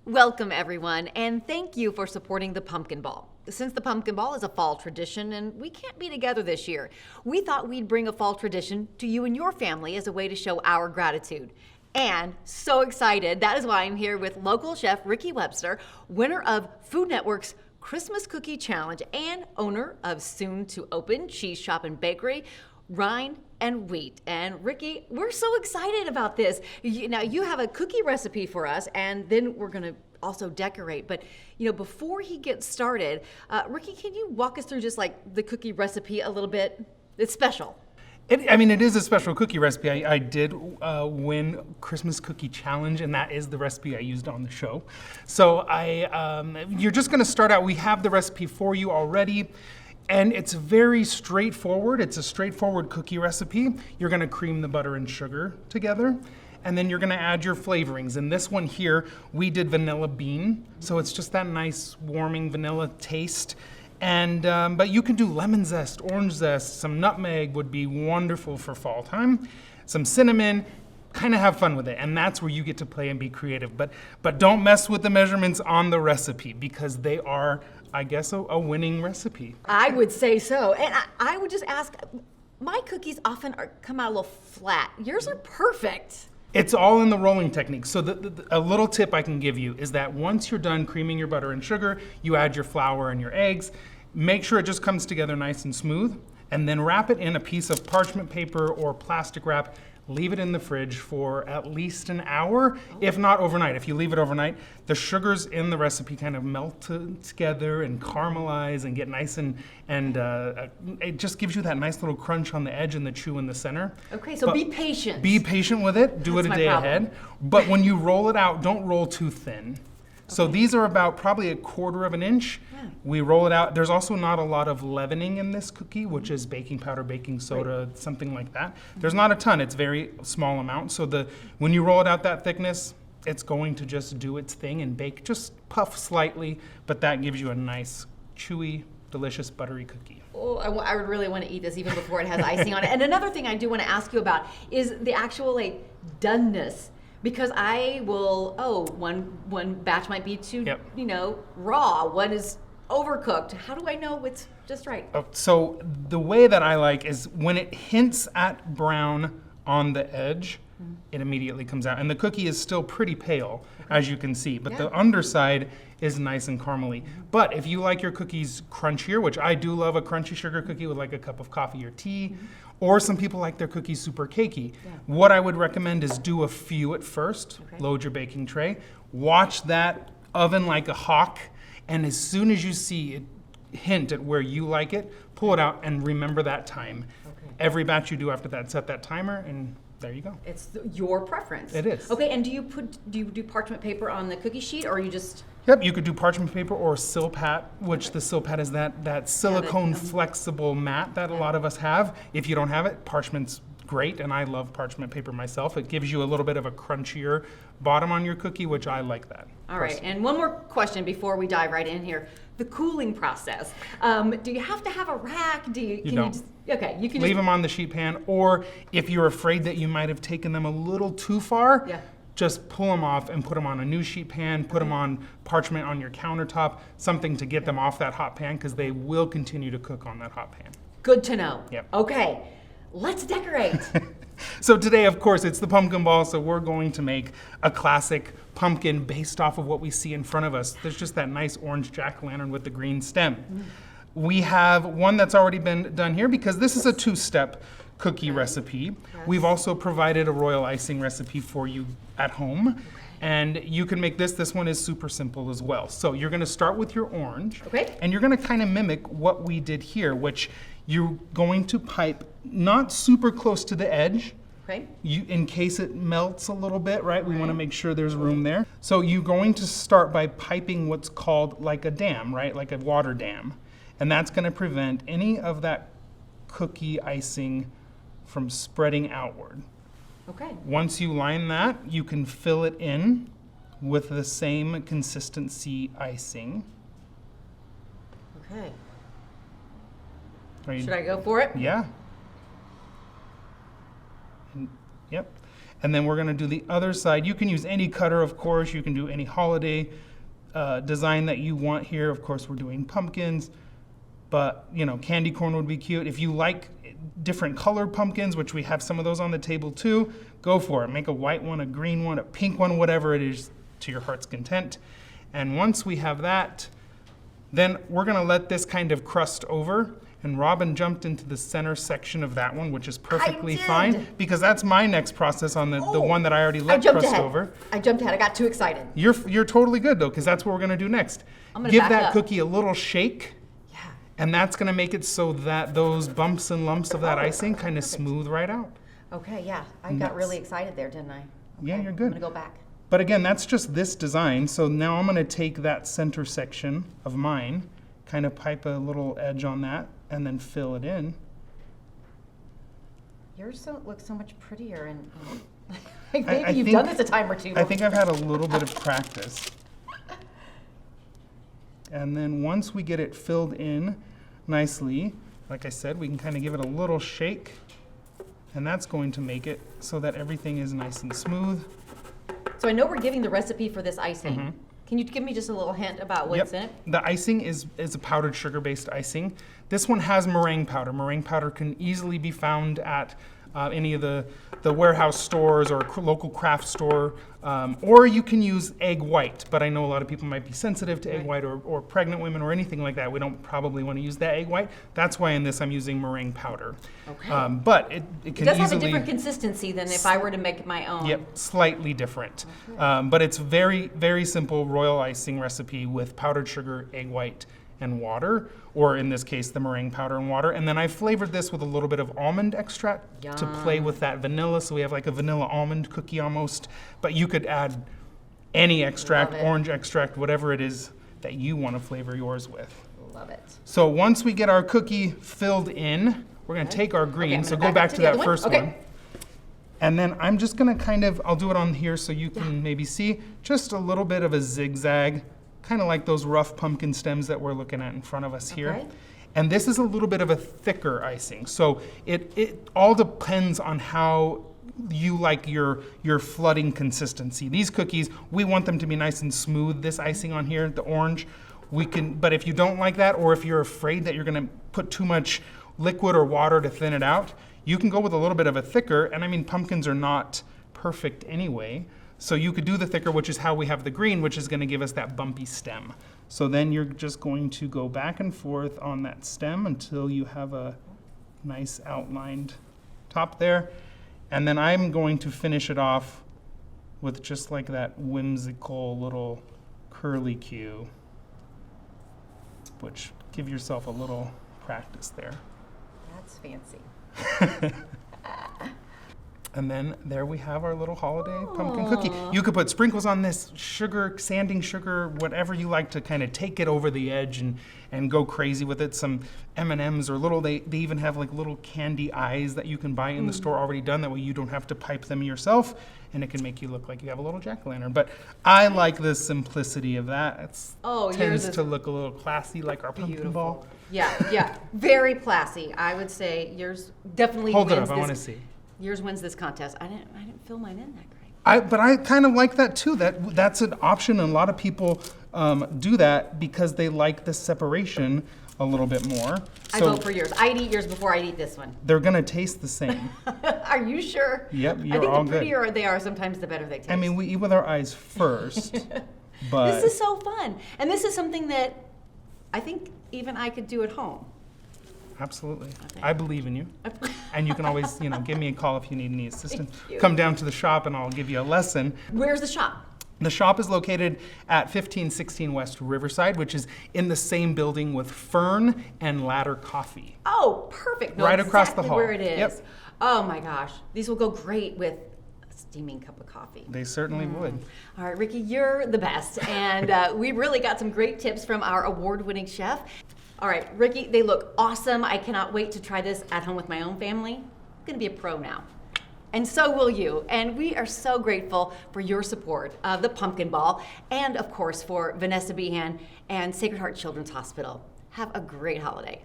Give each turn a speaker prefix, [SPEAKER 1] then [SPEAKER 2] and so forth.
[SPEAKER 1] Welcome, everyone, and thank you for supporting the Pumpkin Ball. Since the Pumpkin Ball is a fall tradition and we can't be together this year, we thought we'd bring a fall tradition to you and your family as a way to show our gratitude. And so excited, that is why I'm here with local chef Ricky Webster, winner of Food Network's Christmas Cookie Challenge and owner of soon-to-open Cheese Shop and Bakery, Rhine and Wheat. And Ricky, we're so excited about this. Now, you have a cookie recipe for us, and then we're gonna also decorate. But, before he gets started, Ricky, can you walk us through just like the cookie recipe a little bit? It's special.
[SPEAKER 2] It is a special cookie recipe. I did win Christmas Cookie Challenge, and that is the recipe I used on the show. So you're just gonna start out, we have the recipe for you already, and it's very straightforward. It's a straightforward cookie recipe. You're gonna cream the butter and sugar together, and then you're gonna add your flavorings. In this one here, we did vanilla bean, so it's just that nice warming vanilla taste. And but you can do lemon zest, orange zest, some nutmeg would be wonderful for fall time, some cinnamon, kind of have fun with it. And that's where you get to play and be creative. But don't mess with the measurements on the recipe because they are, I guess, a winning recipe.
[SPEAKER 1] I would say so. And I would just ask, my cookies often come out a little flat. Yours are perfect.
[SPEAKER 2] It's all in the rolling technique. So a little tip I can give you is that once you're done creaming your butter and sugar, you add your flour and your eggs. Make sure it just comes together nice and smooth, and then wrap it in a piece of parchment paper or plastic wrap. Leave it in the fridge for at least an hour, if not overnight. If you leave it overnight, the sugars in the recipe kind of melt together and caramelize and get nice and it just gives you that nice little crunch on the edge and the chew in the center.
[SPEAKER 1] Okay, so be patient.
[SPEAKER 2] Be patient with it. Do it a day ahead. But when you roll it out, don't roll too thin. So these are about probably 1/4 of an inch. Yeah. We roll it out. There's also not a lot of leavening in this cookie, which is baking powder, baking soda, something like that. There's not a ton. It's very small amount. So when you roll it out that thickness, it's going to just do its thing and bake, just puff slightly, but that gives you a nice, chewy, delicious, buttery cookie.
[SPEAKER 1] Oh, I would really want to eat this even before it has icing on it. And another thing I do want to ask you about is the actual doneness. Because I will, one batch might be too, raw. One is overcooked. How do I know it's just right?
[SPEAKER 2] So the way that I like is when it hints at brown on the edge, it immediately comes out. And the cookie is still pretty pale, as you can see. But the underside is nice and caramely. But if you like your cookies crunchier, which I do love a crunchy sugar cookie with like a cup of coffee or tea, or some people like their cookies super cakey. Yeah. What I would recommend is do a few at first, load your baking tray, watch that oven like a hawk, and as soon as you see it hint at where you like it, pull it out and remember that time. Okay. Every batch you do after that, set that timer, and there you go.
[SPEAKER 1] It's your preference.
[SPEAKER 2] It is.
[SPEAKER 1] Okay, and do you do parchment paper on the cookie sheet, or you just?
[SPEAKER 2] Yep, you could do parchment paper or Silpat, which the Silpat is that silicone flexible mat that a lot of us have. If you don't have it, parchment's great, and I love parchment paper myself. It gives you a little bit of a crunchier bottom on your cookie, which I like that.
[SPEAKER 1] All right, and one more question before we dive right in here. The cooling process. Do you have to have a rack? You can
[SPEAKER 2] leave them on the sheet pan, or if you're afraid that you might have taken them a little too far, just pull them off and put them on a new sheet pan, put them on parchment on your countertop, something to get them off that hot pan, because they will continue to cook on that hot pan.
[SPEAKER 1] Good to know.
[SPEAKER 2] Yep.
[SPEAKER 1] Okay, let's decorate.
[SPEAKER 2] So today, of course, it's the pumpkin ball, so we're going to make a classic pumpkin based off of what we see in front of us. There's just that nice orange jack-o'-lantern with the green stem. We have one that's already been done here because this is a 2-step cookie recipe. Yes. We've also provided a royal icing recipe for you at home. And you can make this. This one is super simple as well. So you're gonna start with your orange.
[SPEAKER 1] Okay.
[SPEAKER 2] And you're gonna kind of mimic what we did here, which you're going to pipe not super close to the edge.
[SPEAKER 1] Okay.
[SPEAKER 2] In case it melts a little bit, right? We wanna make sure there's room there. So you're going to start by piping what's called like a dam, right? Like a water dam. And that's gonna prevent any of that cookie icing from spreading outward.
[SPEAKER 1] Okay.
[SPEAKER 2] Once you line that, you can fill it in with the same consistency icing.
[SPEAKER 1] Okay. Should I go for it?
[SPEAKER 2] Yeah. Yep. And then we're gonna do the other side. You can use any cutter, of course. You can do any holiday design that you want here. Of course, we're doing pumpkins, but candy corn would be cute. If you like different colored pumpkins, which we have some of those on the table too, go for it. Make a white one, a green one, a pink one, whatever it is to your heart's content. And once we have that, then we're gonna let this kind of crust over. And Robin jumped into the center section of that one, which is perfectly fine, because that's my next process on the one that I already let crust over.
[SPEAKER 1] I jumped ahead. I got too excited.
[SPEAKER 2] You're totally good though, because that's what we're gonna do next. Give that cookie a little shake.
[SPEAKER 1] Yeah.
[SPEAKER 2] And that's gonna make it so that those bumps and lumps of that icing kind of smooth right out.
[SPEAKER 1] Okay, yeah. I got really excited there, didn't I? Okay.
[SPEAKER 2] Yeah, you're good.
[SPEAKER 1] I'm gonna go back.
[SPEAKER 2] But again, that's just this design. So now I'm gonna take that center section of mine, kind of pipe a little edge on that, and then fill it in.
[SPEAKER 1] Yours looks so much prettier, and maybe you've done this a time or two.
[SPEAKER 2] I think I've had a little bit of practice. And then once we get it filled in nicely, like I said, we can kind of give it a little shake, and that's going to make it so that everything is nice and smooth.
[SPEAKER 1] So I know we're giving the recipe for this icing. Can you give me just a little hint about what's in it?
[SPEAKER 2] The icing is a powdered sugar-based icing. This one has meringue powder. Meringue powder can easily be found at any of the warehouse stores or local craft store, or you can use egg white, but I know a lot of people might be sensitive to egg white, or pregnant women or anything like that. We don't probably want to use that egg white. That's why in this I'm using meringue powder.
[SPEAKER 1] Okay.
[SPEAKER 2] But it can
[SPEAKER 1] does
[SPEAKER 2] easily...
[SPEAKER 1] have a different consistency than if I were to make my own.
[SPEAKER 2] Yep, slightly different. But it's very, very simple royal icing recipe with powdered sugar, egg white, and water, or in this case, the meringue powder and water. And then I flavored this with a little bit of almond extract to play with that vanilla. So we have like a vanilla almond cookie almost, but you could add any extract, orange extract, whatever it is that you want to flavor yours with.
[SPEAKER 1] Love it.
[SPEAKER 2] So once we get our cookie filled in, we're gonna take our green. So go back to that first one. And then I'm just gonna I'll do it on here so you can maybe see, just a little bit of a zigzag, kind of like those rough pumpkin stems that we're looking at in front of us here. And this is a little bit of a thicker icing. So it all depends on how you like your flooding consistency. These cookies, we want them to be nice and smooth, this icing on here, the orange. But if you don't like that, or if you're afraid that you're gonna put too much liquid or water to thin it out, you can go with a little bit of a thicker, and I mean, pumpkins are not perfect anyway. So you could do the thicker, which is how we have the green, which is gonna give us that bumpy stem. So then you're just going to go back and forth on that stem until you have a nice outlined top there. And then I'm going to finish it off with just like that whimsical little curly Q, which give yourself a little practice there.
[SPEAKER 1] That's fancy.
[SPEAKER 2] And then there we have our little holiday pumpkin cookie. You could put sprinkles on this, sugar, sanding sugar, whatever you like to kind of take it over the edge and go crazy with it. Some M&Ms or little, they even have like little candy eyes that you can buy in the store already done. That way you don't have to pipe them yourself, and it can make you look like you have a little jack-o'-lantern. But I like the simplicity of that. It tends to look a little classy, like our pumpkin ball.
[SPEAKER 1] Yeah, very classy. I would say yours definitely
[SPEAKER 2] Hold
[SPEAKER 1] wins
[SPEAKER 2] it up, I
[SPEAKER 1] this.
[SPEAKER 2] want to see.
[SPEAKER 1] Yours wins this contest. I didn't fill mine in that great.
[SPEAKER 2] But I kind of like that too. That's an option, and a lot of people do that because they like the separation a little bit more.
[SPEAKER 1] I vote for yours. I'd eat yours before I'd eat this one.
[SPEAKER 2] They're gonna taste the same.
[SPEAKER 1] Are you sure?
[SPEAKER 2] Yep, you're
[SPEAKER 1] I think
[SPEAKER 2] all
[SPEAKER 1] the
[SPEAKER 2] good.
[SPEAKER 1] prettier they are, sometimes the better they taste.
[SPEAKER 2] I mean, we eat with our eyes first, but
[SPEAKER 1] this is so fun, and this is something that I think even I could do at home.
[SPEAKER 2] absolutely. I believe in you. And you can always, give me a call if you need any assistance.
[SPEAKER 1] Thank you.
[SPEAKER 2] Come down to the shop and I'll give you a lesson.
[SPEAKER 1] Where's the shop?
[SPEAKER 2] The shop is located at 1516 West Riverside, which is in the same building with Fern and Ladder Coffee.
[SPEAKER 1] Oh, perfect.
[SPEAKER 2] Right across the
[SPEAKER 1] exactly
[SPEAKER 2] hall.
[SPEAKER 1] Where it is.
[SPEAKER 2] Yep.
[SPEAKER 1] Oh my gosh, these will go great with a steaming cup of coffee.
[SPEAKER 2] They certainly would.
[SPEAKER 1] All right, Ricky, you're the best, and we really got some great tips from our award-winning chef. All right, Ricky, they look awesome. I cannot wait to try this at home with my own family. I'm gonna be a pro now. And so will you. And we are so grateful for your support of the Pumpkin Ball, and of course for Vanessa Behan and Sacred Heart Children's Hospital. Have a great holiday.